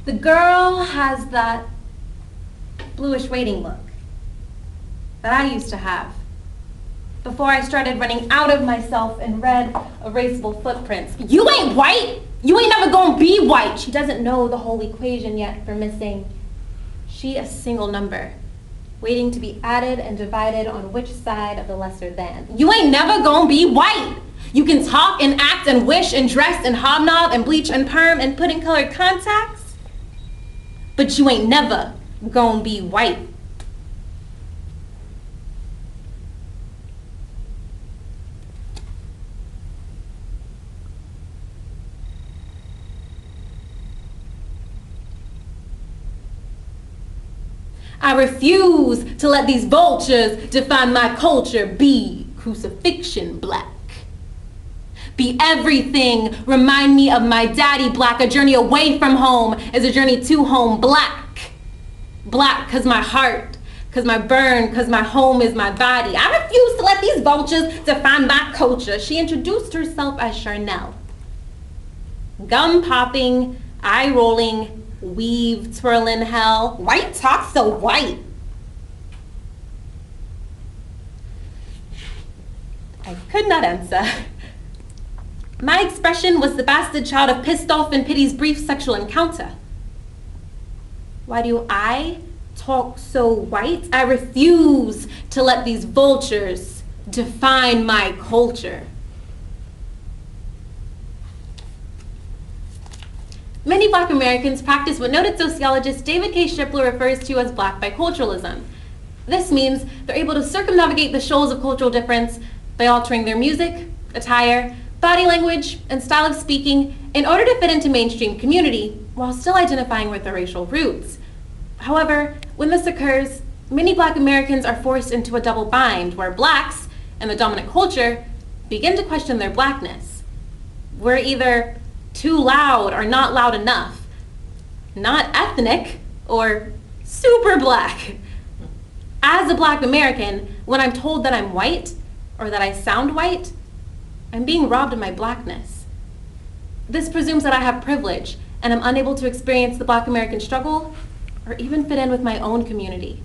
The girl has that bluish waiting look that I used to have before I started running out of myself and red, erasable footprints. You ain't white! You ain't never gonna be white! She doesn't know the whole equation yet for missing. She a single number, waiting to be added and divided on which side of the lesser than. You ain't never gonna be white! You can talk and act and wish and dress and hobnob and bleach and perm and put in colored contacts, but you ain't never gonna be white. I refuse to let these vultures define my culture. Be crucifixion black. Be everything. Remind me of my daddy black. A journey away from home is a journey to home black. Black cause my heart, cause my burn, cause my home is my body. I refuse to let these vultures define my culture. She introduced herself as Charnel. Gum popping, eye rolling, weave twirling hell. White talk so white. I could not answer. My expression was the bastard child of pissed off in pity's brief sexual encounter. Why do I talk so white? I refuse to let these vultures define my culture. Many Black Americans practice what noted sociologist David K. Stripler refers to as Black biculturalism. This means they're able to circumnavigate the shoals of cultural difference by altering their music, attire, body language, and style of speaking in order to fit into mainstream community while still identifying with their racial roots. However, when this occurs, many Black Americans are forced into a double bind where Blacks and the dominant culture begin to question their Blackness. We're either too loud or not loud enough, not ethnic or super Black. As a Black American, when I'm told that I'm white or that I sound white, I'm being robbed of my Blackness. This presumes that I have privilege and I'm unable to experience the Black American struggle or even fit in with my own community.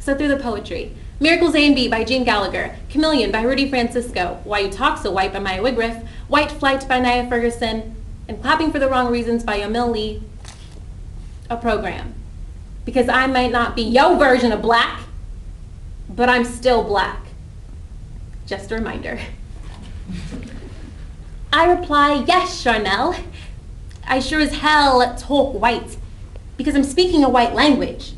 So through the poetry, Miracles A and B by Jean Gallagher, Chameleon by Rudy Francisco, Why You Talk So White by Maya Wigriff, White Flight by Nia Ferguson, and Clapping for the Wrong Reasons by Yamil Lee, a program. Because I might not be your version of Black, but I'm still Black. Just a reminder. I reply, yes, Charnel. I sure as hell talk white, because I'm speaking a white language.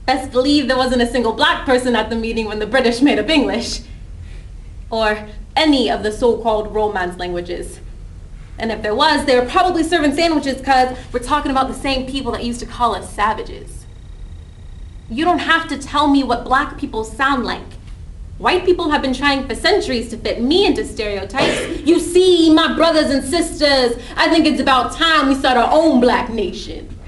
Best believe there wasn't a single Black person at the meeting when the British made up English, or any of the so-called Romance languages. And if there was, they were probably serving sandwiches because we're talking about the same people that used to call us savages. You don't have to tell me what Black people sound like. White people have been trying for centuries to fit me into stereotypes. You see, my brothers and sisters, I think it's about time we start our own Black nation.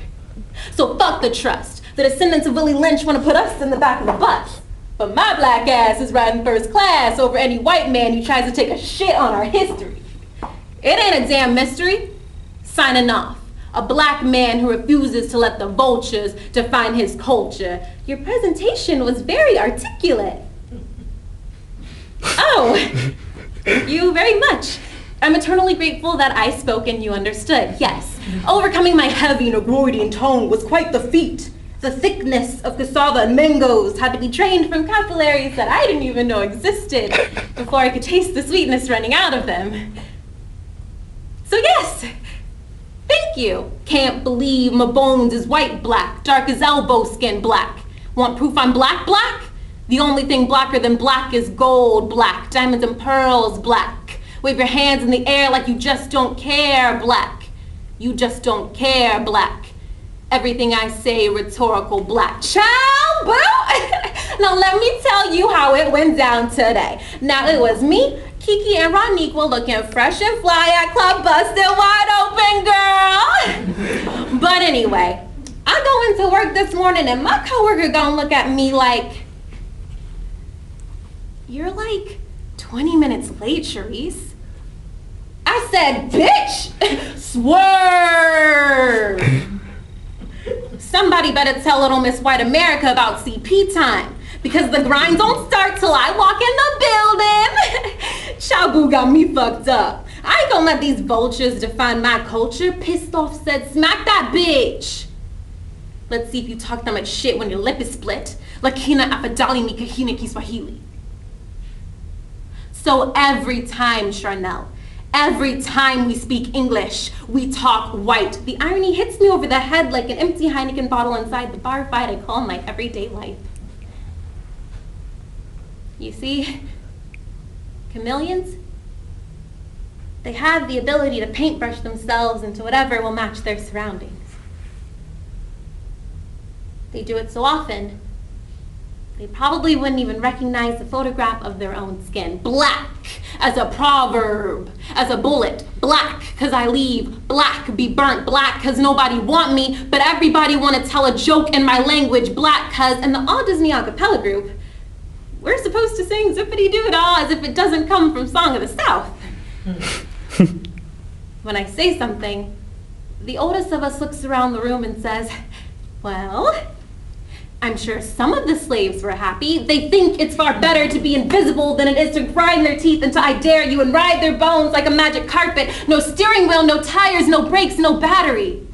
So fuck the trust. The descendants of Willie Lynch want to put us in the back of the bus. But my Black ass is riding first class over any white man who tries to take a shit on our history. It ain't a damn mystery. Signing off. A Black man who refuses to let the vultures define his culture. Your presentation was very articulate. Oh, thank you very much. I'm eternally grateful that I spoke and you understood. Yes, overcoming my heavy Negroidian tone was quite the feat. The thickness of cassava and mangoes had to be drained from capillaries that I didn't even know existed before I could taste the sweetness running out of them. So yes, thank you. Can't believe my bones is white Black, dark as elbow skin Black. Want proof I'm Black Black? The only thing blacker than black is gold Black, diamonds and pearls Black. Wave your hands in the air like you just don't care Black. You just don't care Black. Everything I say rhetorical Black. Child, boo! Now let me tell you how it went down today. Now it was me, Kiki, and Roniqua looking fresh and fly at Club Busted Wide Open, girl. But anyway, I go into work this morning and my coworker gonna look at me like, you're like 20 minutes late, Charisse. I said, bitch, swerve. Somebody better tell little Miss White America about CP time, because the grind don't start till I walk in the building. Chabu got me fucked up. I ain't gonna let these vultures define my culture. Pissed off said, smack that bitch. Let's see if you talk that much shit when your lip is split. Lakina afadali ni kahina Kiswahili. So every time, Charnel, every time we speak English, we talk white. The irony hits me over the head like an empty Heineken bottle inside the bar fight I call my everyday life. You see, chameleons, they have the ability to paintbrush themselves into whatever will match their surroundings. They do it so often, they probably wouldn't even recognize the photograph of their own skin. Black as a proverb, as a bullet. Black because I leave, black be burnt, black because nobody want me, but everybody want to tell a joke in my language. Black because, in the All Disney a cappella group, we're supposed to sing Zippity Doo Dah as if it doesn't come from Song of the South. When I say something, the oldest of us looks around the room and says, well, I'm sure some of the slaves were happy. They think it's far better to be invisible than it is to grind their teeth into I dare you and ride their bones like a magic carpet. No steering wheel, no tires, no brakes, no battery.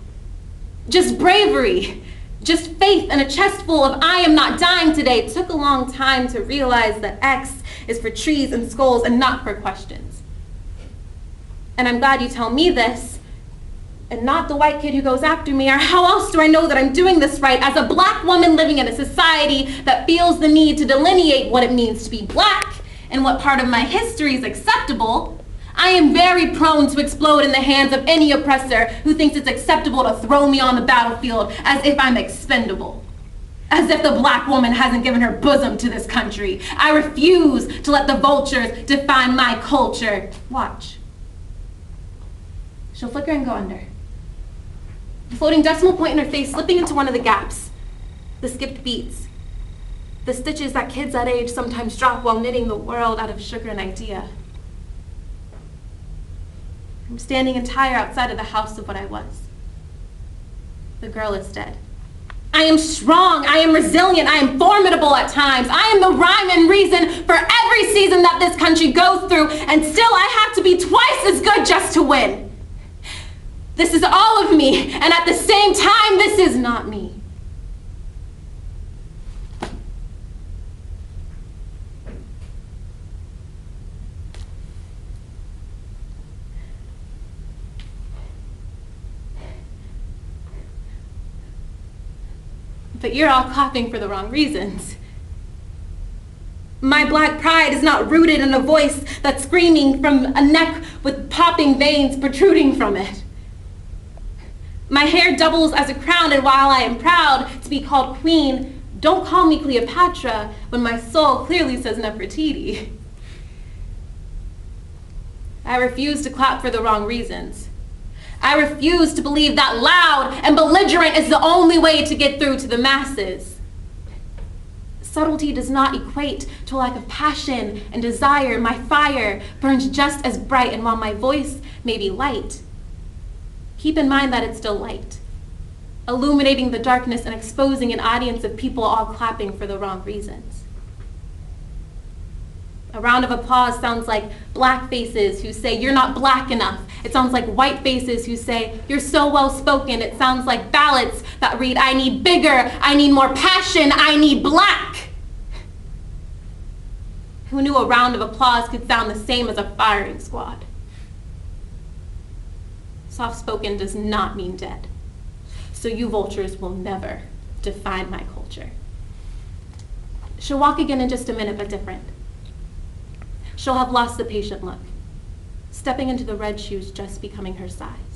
Just bravery, just faith and a chest full of I am not dying today. It took a long time to realize that X is for trees and skulls and not for questions. And I'm glad you tell me this, and not the white kid who goes after me, or how else do I know that I'm doing this right? As a black woman living in a society that feels the need to delineate what it means to be black and what part of my history is acceptable, I am very prone to explode in the hands of any oppressor who thinks it's acceptable to throw me on the battlefield as if I'm expendable. As if the black woman hasn't given her bosom to this country. I refuse to let the vultures define my culture. Watch. She'll flicker and go under. The floating decimal point in her face slipping into one of the gaps. The skipped beats. The stitches that kids that age sometimes drop while knitting the world out of sugar and idea. I'm standing entire outside of the house of what I was. The girl is dead. I am strong, I am resilient, I am formidable at times. I am the rhyme and reason for every season that this country goes through, and still I have to be twice as good just to win. This is all of me, and at the same time, this is not me. But you're all clapping for the wrong reasons. My black pride is not rooted in a voice that's screaming from a neck with popping veins protruding from it. My hair doubles as a crown, and while I am proud to be called queen, don't call me Cleopatra when my soul clearly says Nefertiti. I refuse to clap for the wrong reasons. I refuse to believe that loud and belligerent is the only way to get through to the masses. Subtlety does not equate to a lack of passion and desire. My fire burns just as bright, and while my voice may be light, keep in mind that it's still light, illuminating the darkness and exposing an audience of people all clapping for the wrong reasons. A round of applause sounds like black faces who say, you're not black enough. It sounds like white faces who say, you're so well spoken. It sounds like ballots that read, I need bigger, I need more passion, I need black. Who knew a round of applause could sound the same as a firing squad? Soft-spoken does not mean dead. So you vultures will never define my culture. She'll walk again in just a minute, but different. She'll have lost the patient look, stepping into the red shoes just becoming her size.